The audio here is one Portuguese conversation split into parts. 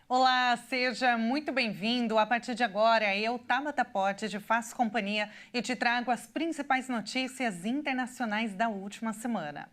Olá, seja muito bem-vindo. A partir de agora, eu, Tabata Pote, te faço companhia e te trago as principais notícias internacionais da última semana.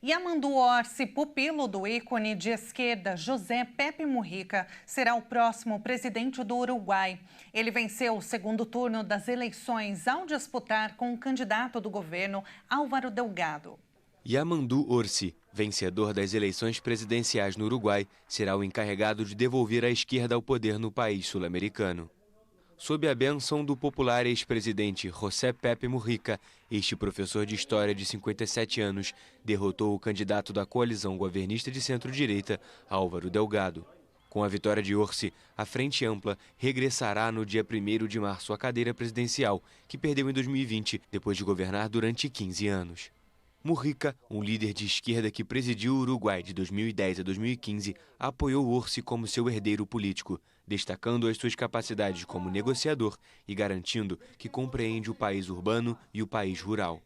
Yamandu Orsi, pupilo do ícone de esquerda José Pepe Mujica, será o próximo presidente do Uruguai. Ele venceu o segundo turno das eleições ao disputar com o candidato do governo, Álvaro Delgado. Yamandu Orsi, vencedor das eleições presidenciais no Uruguai, será o encarregado de devolver a esquerda ao poder no país sul-americano. Sob a bênção do popular ex-presidente José Pepe Mujica, este professor de história de 57 anos derrotou o candidato da coalizão governista de centro-direita, Álvaro Delgado. Com a vitória de Orsi, a Frente Ampla regressará no dia 1º de março à cadeira presidencial, que perdeu em 2020, depois de governar durante 15 anos. Mujica, um líder de esquerda que presidiu o Uruguai de 2010 a 2015, apoiou Orsi como seu herdeiro político, destacando as suas capacidades como negociador e garantindo que compreende o país urbano e o país rural.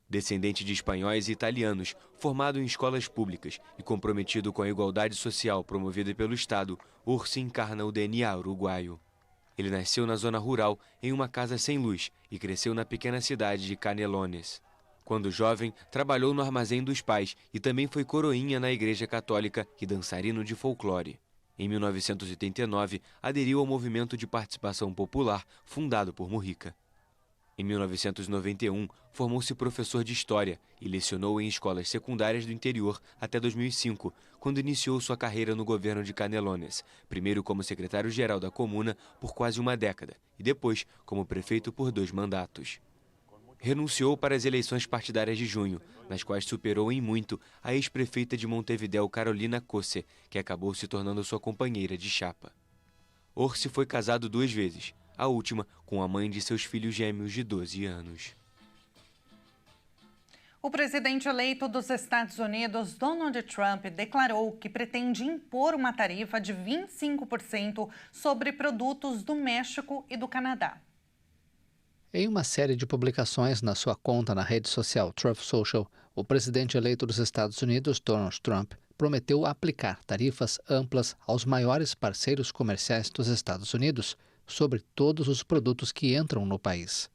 Descendente de espanhóis e italianos, formado em escolas públicas e comprometido com a igualdade social promovida pelo Estado, Orsi encarna o DNA uruguaio. Ele nasceu na zona rural, em uma casa sem luz, e cresceu na pequena cidade de Canelones. Quando jovem, trabalhou no armazém dos pais e também foi coroinha na Igreja Católica e dançarino de folclore. Em 1989, aderiu ao movimento de participação popular fundado por Mujica. Em 1991, formou-se professor de História e lecionou em escolas secundárias do interior até 2005, quando iniciou sua carreira no governo de Canelones, primeiro como secretário-geral da comuna por quase uma década e depois como prefeito por 2 mandatos. Renunciou para as eleições partidárias de junho, nas quais superou em muito a ex-prefeita de Montevidéu, Carolina Cose, que acabou se tornando sua companheira de chapa. Orsi foi casado 2 vezes, a última com a mãe de seus filhos gêmeos de 12 anos. O presidente eleito dos Estados Unidos, Donald Trump, declarou que pretende impor uma tarifa de 25% sobre produtos do México e do Canadá. Em uma série de publicações na sua conta na rede social Truth Social, o presidente eleito dos Estados Unidos, Donald Trump, prometeu aplicar tarifas amplas aos maiores parceiros comerciais dos Estados Unidos sobre todos os produtos que entram no país.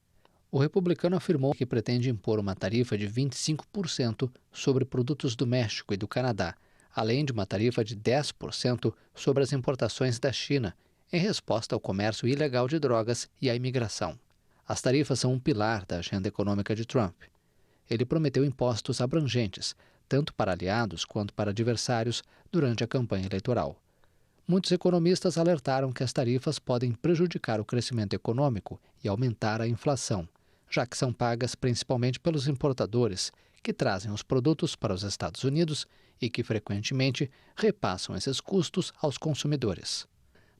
O republicano afirmou que pretende impor uma tarifa de 25% sobre produtos do México e do Canadá, além de uma tarifa de 10% sobre as importações da China, em resposta ao comércio ilegal de drogas e à imigração. As tarifas são um pilar da agenda econômica de Trump. Ele prometeu impostos abrangentes, tanto para aliados quanto para adversários, durante a campanha eleitoral. Muitos economistas alertaram que as tarifas podem prejudicar o crescimento econômico e aumentar a inflação, já que são pagas principalmente pelos importadores, que trazem os produtos para os Estados Unidos e que frequentemente repassam esses custos aos consumidores.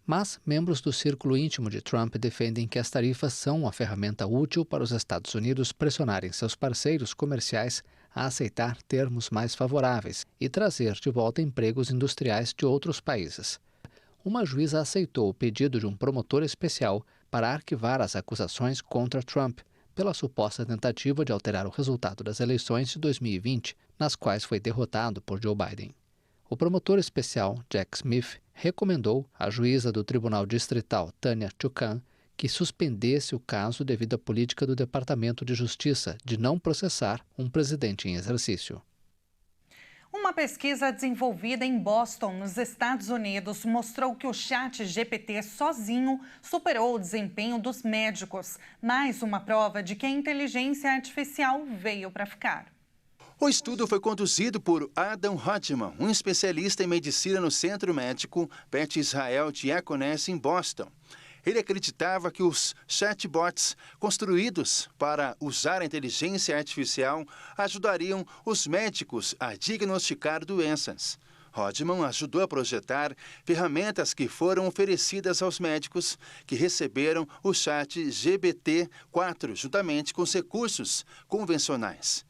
Mas membros do círculo íntimo de Trump defendem que as tarifas são uma ferramenta útil para os Estados Unidos pressionarem seus parceiros comerciais a aceitar termos mais favoráveis e trazer de volta empregos industriais de outros países. Uma juíza aceitou o pedido de um promotor especial para arquivar as acusações contra Trump pela suposta tentativa de alterar o resultado das eleições de 2020, nas quais foi derrotado por Joe Biden. O promotor especial, Jack Smith, recomendou à juíza do Tribunal Distrital, Tanya Chutkan, que suspendesse o caso devido à política do Departamento de Justiça de não processar um presidente em exercício. Uma pesquisa desenvolvida em Boston, nos Estados Unidos, mostrou que o ChatGPT sozinho superou o desempenho dos médicos. Mais uma prova de que a inteligência artificial veio para ficar. O estudo foi conduzido por Adam Hodgman, um especialista em medicina no Centro Médico Beth Israel Diaconés em Boston. Ele acreditava que os chatbots construídos para usar a inteligência artificial ajudariam os médicos a diagnosticar doenças. Hodgman ajudou a projetar ferramentas que foram oferecidas aos médicos que receberam o ChatGPT-4 juntamente com os recursos convencionais.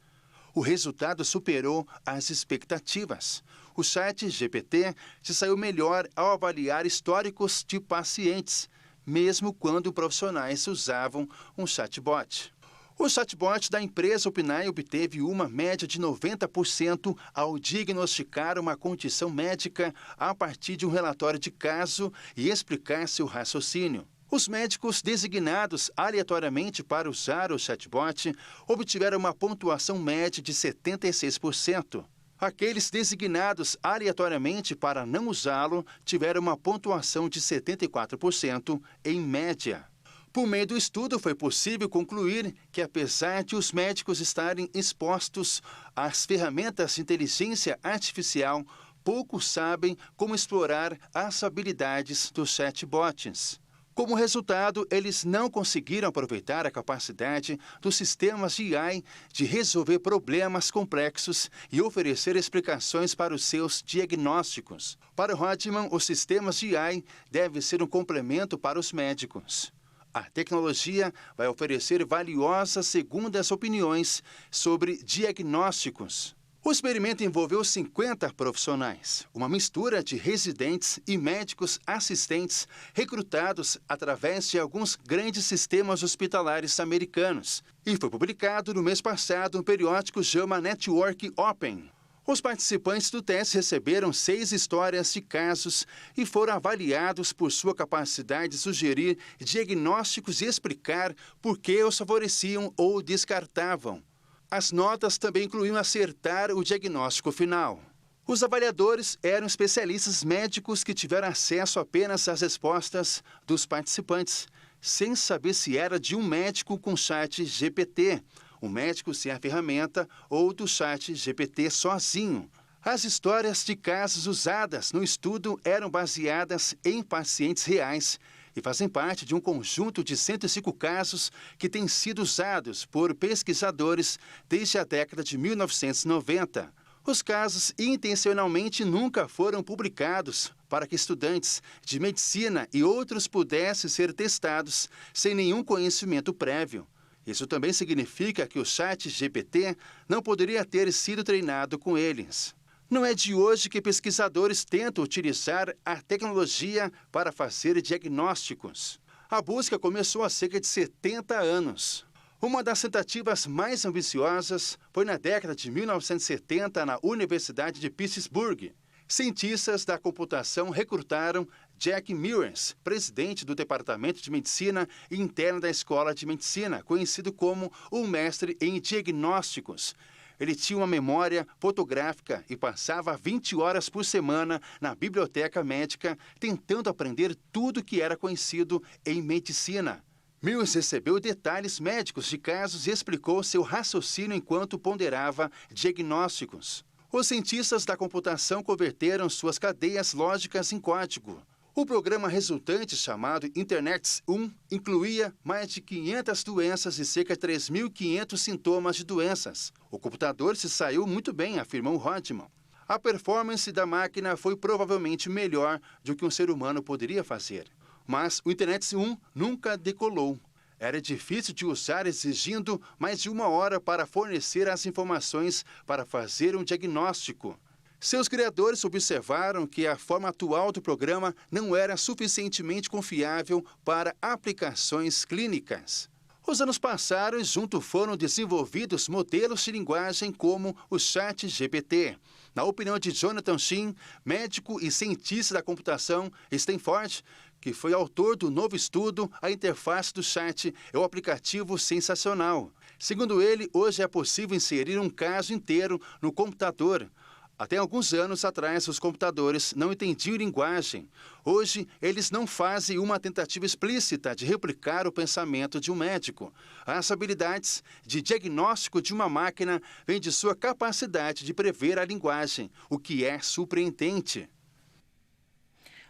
O resultado superou as expectativas. O ChatGPT se saiu melhor ao avaliar históricos de pacientes, mesmo quando profissionais usavam um chatbot. O chatbot da empresa OpenAI obteve uma média de 90% ao diagnosticar uma condição médica a partir de um relatório de caso e explicar seu raciocínio. Os médicos designados aleatoriamente para usar o chatbot obtiveram uma pontuação média de 76%. Aqueles designados aleatoriamente para não usá-lo tiveram uma pontuação de 74% em média. Por meio do estudo, foi possível concluir que, apesar de os médicos estarem expostos às ferramentas de inteligência artificial, poucos sabem como explorar as habilidades dos chatbots. Como resultado, eles não conseguiram aproveitar a capacidade dos sistemas de AI de resolver problemas complexos e oferecer explicações para os seus diagnósticos. Para Hodgman, os sistemas de AI devem ser um complemento para os médicos. A tecnologia vai oferecer valiosas segundas opiniões sobre diagnósticos. O experimento envolveu 50 profissionais, uma mistura de residentes e médicos assistentes recrutados através de alguns grandes sistemas hospitalares americanos, e foi publicado no mês passado no periódico JAMA Network Open. Os participantes do teste receberam 6 histórias de casos e foram avaliados por sua capacidade de sugerir diagnósticos e explicar por que os favoreciam ou descartavam. As notas também incluíam acertar o diagnóstico final. Os avaliadores eram especialistas médicos que tiveram acesso apenas às respostas dos participantes, sem saber se era de um médico com ChatGPT, um médico sem a ferramenta ou do ChatGPT sozinho. As histórias de casos usadas no estudo eram baseadas em pacientes reais e fazem parte de um conjunto de 105 casos que têm sido usados por pesquisadores desde a década de 1990. Os casos intencionalmente nunca foram publicados para que estudantes de medicina e outros pudessem ser testados sem nenhum conhecimento prévio. Isso também significa que o ChatGPT não poderia ter sido treinado com eles. Não é de hoje que pesquisadores tentam utilizar a tecnologia para fazer diagnósticos. A busca começou há cerca de 70 anos. Uma das tentativas mais ambiciosas foi na década de 1970 na Universidade de Pittsburgh. Cientistas da computação recrutaram Jack Mears, presidente do Departamento de Medicina Interna da Escola de Medicina, conhecido como o mestre em diagnósticos. Ele tinha uma memória fotográfica e passava 20 horas por semana na biblioteca médica tentando aprender tudo que era conhecido em medicina. Mears recebeu detalhes médicos de casos e explicou seu raciocínio enquanto ponderava diagnósticos. Os cientistas da computação converteram suas cadeias lógicas em código. O programa resultante, chamado Internet-1, incluía mais de 500 doenças e cerca de 3.500 sintomas de doenças. O computador se saiu muito bem, afirmou Hodgman. A performance da máquina foi provavelmente melhor do que um ser humano poderia fazer. Mas o Internet-1 nunca decolou. Era difícil de usar, exigindo mais de 1 hora para fornecer as informações para fazer um diagnóstico. Seus criadores observaram que a forma atual do programa não era suficientemente confiável para aplicações clínicas. Os anos passaram e junto foram desenvolvidos modelos de linguagem como o ChatGPT. Na opinião de Jonathan Shin, médico e cientista da computação, Stanford, que foi autor do novo estudo, a interface do chat é um aplicativo sensacional. Segundo ele, hoje é possível inserir um caso inteiro no computador. Até alguns anos atrás, os computadores não entendiam linguagem. Hoje, eles não fazem uma tentativa explícita de replicar o pensamento de um médico. As habilidades de diagnóstico de uma máquina vêm de sua capacidade de prever a linguagem, o que é surpreendente.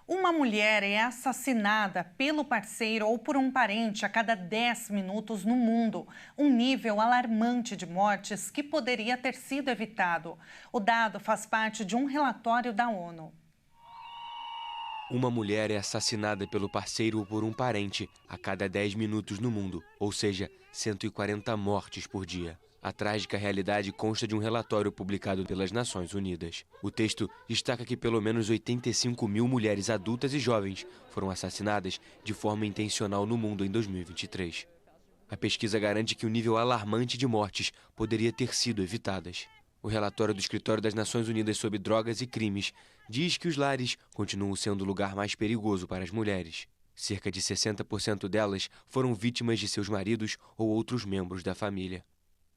Uma mulher é assassinada pelo parceiro ou por um parente a cada 10 minutos no mundo, um nível alarmante de mortes que poderia ter sido evitado. O dado faz parte de um relatório da ONU. Uma mulher é assassinada pelo parceiro ou por um parente a cada 10 minutos no mundo, ou seja, 140 mortes por dia. A trágica realidade consta de um relatório publicado pelas Nações Unidas. O texto destaca que pelo menos 85 mil mulheres adultas e jovens foram assassinadas de forma intencional no mundo em 2023. A pesquisa garante que um nível alarmante de mortes poderia ter sido evitadas. O relatório do Escritório das Nações Unidas sobre Drogas e Crimes diz que os lares continuam sendo o lugar mais perigoso para as mulheres. Cerca de 60% delas foram vítimas de seus maridos ou outros membros da família.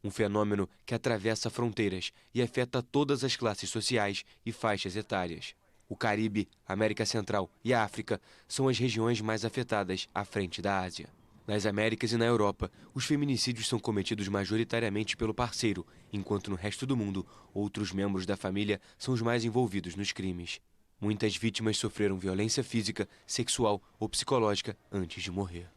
Um fenômeno que atravessa fronteiras e afeta todas as classes sociais e faixas etárias. O Caribe, a América Central e a África são as regiões mais afetadas à frente da Ásia. Nas Américas e na Europa, os feminicídios são cometidos majoritariamente pelo parceiro, enquanto no resto do mundo, outros membros da família são os mais envolvidos nos crimes. Muitas vítimas sofreram violência física, sexual ou psicológica antes de morrer.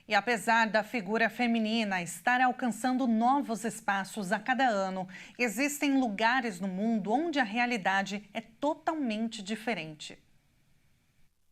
E apesar da figura feminina estar alcançando novos espaços a cada ano, existem lugares no mundo onde a realidade é totalmente diferente.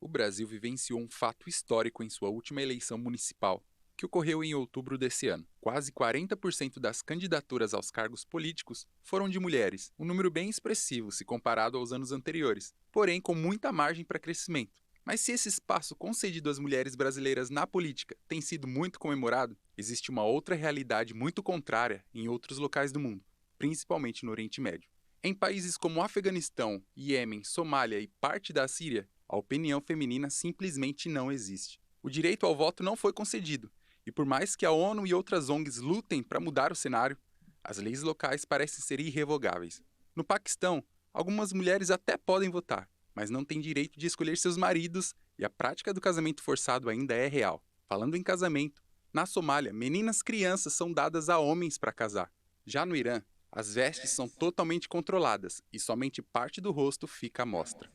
O Brasil vivenciou um fato histórico em sua última eleição municipal, que ocorreu em outubro desse ano. Quase 40% das candidaturas aos cargos políticos foram de mulheres, um número bem expressivo se comparado aos anos anteriores, porém com muita margem para crescimento. Mas se esse espaço concedido às mulheres brasileiras na política tem sido muito comemorado, existe uma outra realidade muito contrária em outros locais do mundo, principalmente no Oriente Médio. Em países como Afeganistão, Iêmen, Somália e parte da Síria, a opinião feminina simplesmente não existe. O direito ao voto não foi concedido, e por mais que a ONU e outras ONGs lutem para mudar o cenário, as leis locais parecem ser irrevogáveis. No Paquistão, algumas mulheres até podem votar, mas não têm direito de escolher seus maridos e a prática do casamento forçado ainda é real. Falando em casamento, na Somália, meninas crianças são dadas a homens para casar. Já no Irã, as vestes são totalmente controladas e somente parte do rosto fica à mostra.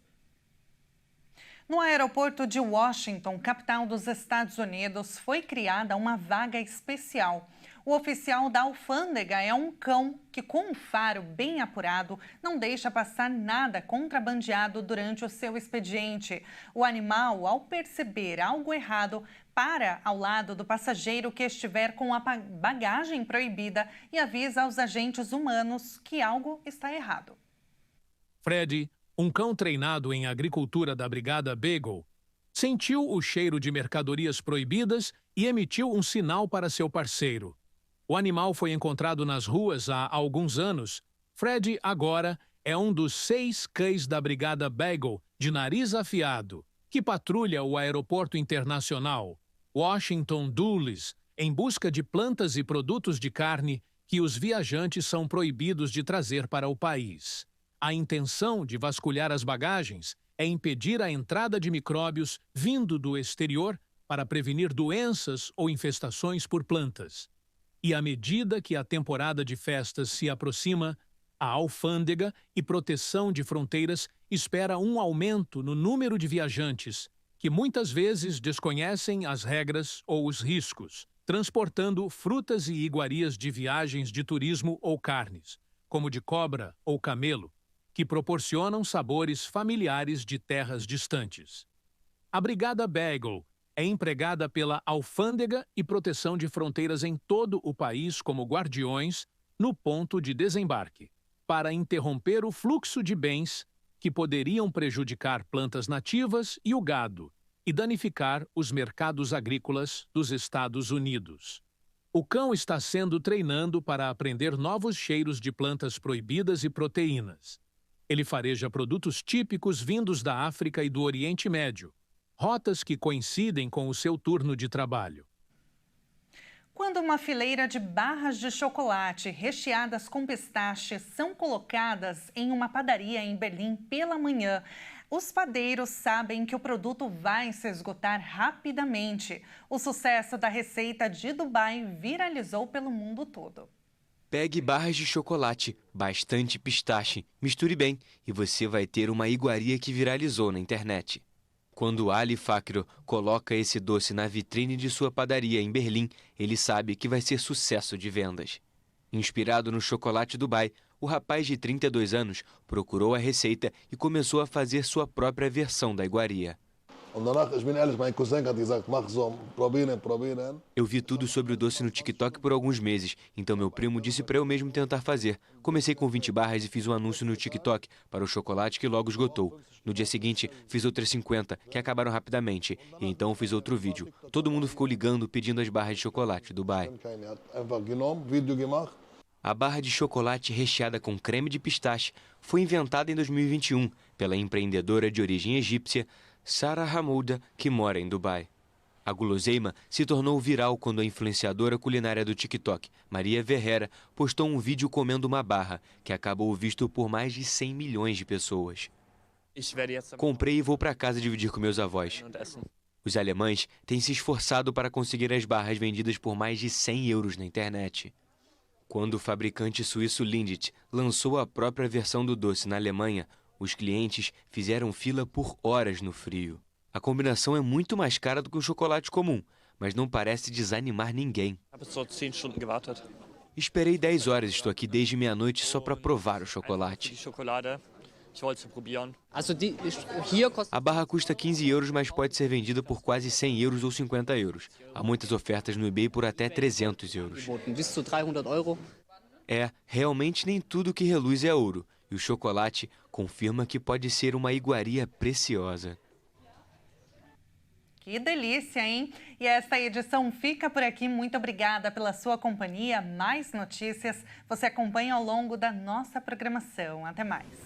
No aeroporto de Washington, capital dos Estados Unidos, foi criada uma vaga especial. O oficial da alfândega é um cão que, com um faro bem apurado, não deixa passar nada contrabandeado durante o seu expediente. O animal, ao perceber algo errado, para ao lado do passageiro que estiver com a bagagem proibida e avisa aos agentes humanos que algo está errado. Fred, um cão treinado em agricultura da Brigada Beagle, sentiu o cheiro de mercadorias proibidas e emitiu um sinal para seu parceiro. O animal foi encontrado nas ruas há alguns anos. Fred, agora, é um dos 6 cães da Brigada Beagle, de nariz afiado, que patrulha o aeroporto internacional Washington Dulles, em busca de plantas e produtos de carne que os viajantes são proibidos de trazer para o país. A intenção de vasculhar as bagagens é impedir a entrada de micróbios vindo do exterior para prevenir doenças ou infestações por plantas. E à medida que a temporada de festas se aproxima, a Alfândega e Proteção de Fronteiras espera um aumento no número de viajantes que muitas vezes desconhecem as regras ou os riscos, transportando frutas e iguarias de viagens de turismo ou carnes, como de cobra ou camelo, que proporcionam sabores familiares de terras distantes. A Brigada Beagle é empregada pela Alfândega e Proteção de Fronteiras em todo o país como guardiões no ponto de desembarque, para interromper o fluxo de bens que poderiam prejudicar plantas nativas e o gado e danificar os mercados agrícolas dos Estados Unidos. O cão está sendo treinado para aprender novos cheiros de plantas proibidas e proteínas. Ele fareja produtos típicos vindos da África e do Oriente Médio, rotas que coincidem com o seu turno de trabalho. Quando uma fileira de barras de chocolate recheadas com pistache são colocadas em uma padaria em Berlim pela manhã, os padeiros sabem que o produto vai se esgotar rapidamente. O sucesso da receita de Dubai viralizou pelo mundo todo. Pegue barras de chocolate, bastante pistache, misture bem e você vai ter uma iguaria que viralizou na internet. Quando Ali Fakro coloca esse doce na vitrine de sua padaria em Berlim, ele sabe que vai ser sucesso de vendas. Inspirado no chocolate Dubai, o rapaz de 32 anos procurou a receita e começou a fazer sua própria versão da iguaria. Eu vi tudo sobre o doce no TikTok por alguns meses, então meu primo disse para eu mesmo tentar fazer. Comecei com 20 barras e fiz um anúncio no TikTok para o chocolate que logo esgotou. No dia seguinte, fiz outras 50, que acabaram rapidamente, e então fiz outro vídeo. Todo mundo ficou ligando pedindo as barras de chocolate do Dubai. A barra de chocolate recheada com creme de pistache foi inventada em 2021 pela empreendedora de origem egípcia Sarah Hamouda, que mora em Dubai. A guloseima se tornou viral quando a influenciadora culinária do TikTok, Maria Verrera, postou um vídeo comendo uma barra, que acabou visto por mais de 100 milhões de pessoas. Comprei e vou para casa dividir com meus avós. Os alemães têm se esforçado para conseguir as barras vendidas por mais de 100 euros na internet. Quando o fabricante suíço Lindt lançou a própria versão do doce na Alemanha, os clientes fizeram fila por horas no frio. A combinação é muito mais cara do que um chocolate comum, mas não parece desanimar ninguém. Esperei 10 horas, estou aqui desde meia-noite só para provar o chocolate. A barra custa 15 euros, mas pode ser vendida por quase 100 euros ou 50 euros. Há muitas ofertas no eBay por até 300 euros. Realmente nem tudo que reluz é ouro. E o chocolate confirma que pode ser uma iguaria preciosa. Que delícia, hein? E esta edição fica por aqui. Muito obrigada pela sua companhia. Mais notícias você acompanha ao longo da nossa programação. Até mais.